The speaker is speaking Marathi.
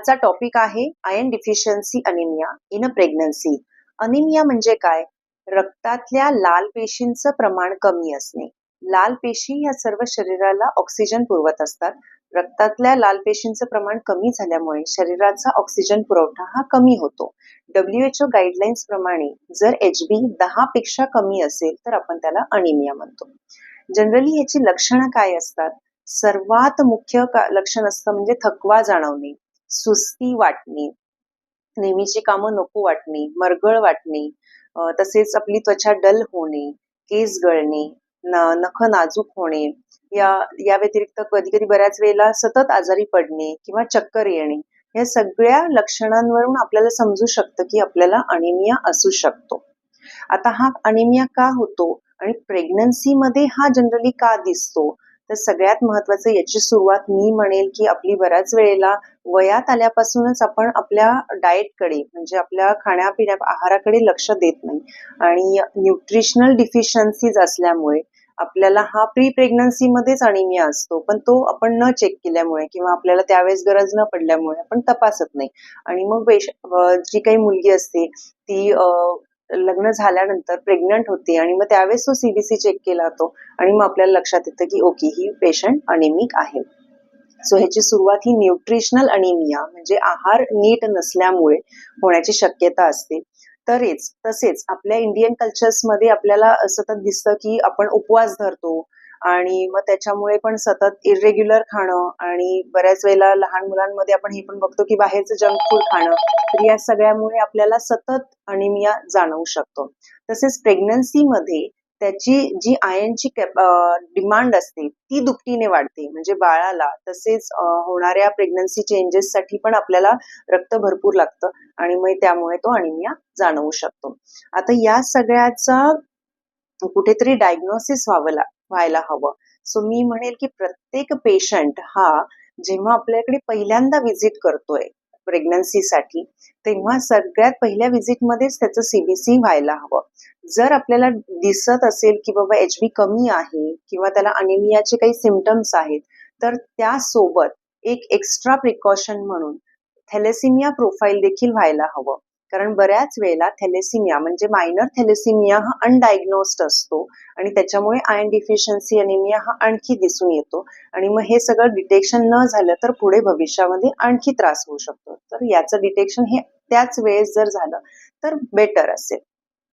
आजचा टॉपिक आहे iron deficiency anaemia in a pregnancy. Anaemia म्हणजे काय? रक्तातल्या लाल पेशींचं प्रमाण कमी असणे. लाल पेशी या सर्व शरीराला ऑक्सिजन पुरवत असतात. रक्तातल्या लाल पेशींचं प्रमाण कमी झाल्यामुळे शरीराचा ऑक्सिजन पुरवठा हा कमी होतो. WHO गाईडलाईन्स प्रमाणे जर HB 10 पेक्षा कमी असेल तर आपण त्याला अनिमिया म्हणतो. जनरली याची लक्षणं काय असतात? सर्वात मुख्य लक्षण असतं म्हणजे थकवा जाणवणे, सुस्ती वाटणे, नेहमीची कामं नको वाटणे, मरगळ वाटणे, तसेच आपली त्वचा डल होणे, केस गळणे, नख नाजूक होणे, या या व्यतिरिक्त कधी कधी बऱ्याच वेळेला सतत आजारी पडणे किंवा चक्कर येणे, या सगळ्या लक्षणांवरून आपल्याला समजू शकतं की आपल्याला अनिमिया असू शकतो. आता हा अनिमिया का होतो आणि प्रेग्नन्सीमध्ये हा जनरली का दिसतो? तर सगळ्यात महत्वाचं याची सुरुवात मी म्हणेल की आपली बऱ्याच वेळेला वयात आल्यापासूनच आपण आपल्या डाएटकडे म्हणजे आपल्या खाण्यापिण्या आहाराकडे लक्ष देत नाही आणि न्यूट्रिशनल डिफिशियन्सीज असल्यामुळे आपल्याला हा प्री प्रेग्नन्सी मध्येच अनिमिया असतो, पण तो आपण न चेक केल्यामुळे किंवा आपल्याला त्यावेळेस गरज न पडल्यामुळे आपण तपासत नाही आणि मग जी काही मुलगी असते ती लग्न झाल्यानंतर प्रेग्नंट होते आणि मग त्यावेळेस तो CBC चेक केला जातो आणि मग आपल्याला लक्षात येतं की ओके, ही पेशंट अनिमिक आहे. सो ह्याची सुरुवात ही न्यूट्रिशनल अनिमिया म्हणजे आहार नीट नसल्यामुळे होण्याची शक्यता असते. तसेच आपल्या इंडियन कल्चर्समध्ये आपल्याला सतत दिसतं की आपण उपवास धरतो आणि मग त्याच्यामुळे पण सतत इरेग्युलर खाणं आणि बऱ्याच वेळेला लहान मुलांमध्ये आपण हे पण बघतो की बाहेरचं जंक फूड खाणं, तर या सगळ्यामुळे आपल्याला सतत अनिमिया जाणवू शकतो. तसेच प्रेग्नन्सीमध्ये त्याची जी आयर्नची डिमांड असते ती दुपटीने वाढते म्हणजे बाळाला, तसेच होणाऱ्या प्रेग्नन्सी चेंजेससाठी पण आपल्याला रक्त भरपूर लागतं आणि मग त्यामुळे तो अनिमिया जाणवू शकतो. आता या सगळ्याचा कुठेतरी डायग्नोसिस व्हायला हवं. सो मी म्हणेल की प्रत्येक पेशंट हा जेव्हा आपल्याकडे पहिल्यांदा व्हिजिट करतोय प्रेग्नन्सीसाठी, तेव्हा सगळ्यात पहिल्या व्हिजिटमध्येच त्याचं CBC व्हायला हवं. जर आपल्याला दिसत असेल की बाबा HB कमी आहे किंवा त्याला अनिमियाचे काही सिम्पटम्स आहेत, तर त्यासोबत एक एक्स्ट्रा प्रिकॉशन म्हणून थॅलेसिमिया प्रोफाईल देखील व्हायला हवं. कारण बऱ्याच वेळेला थॅलेसिमिया म्हणजे मायनर थॅलेसिमिया हा अनडायग्नोस्ड असतो आणि त्याच्यामुळे आयर्न डिफिशियन्सी अनिमिया हा आणखी दिसून येतो आणि मग हे सगळं डिटेक्शन न झालं तर पुढे भविष्यामध्ये आणखी त्रास होऊ शकतो. तर याचं डिटेक्शन हे त्याच वेळेस जर झालं तर बेटर असेल.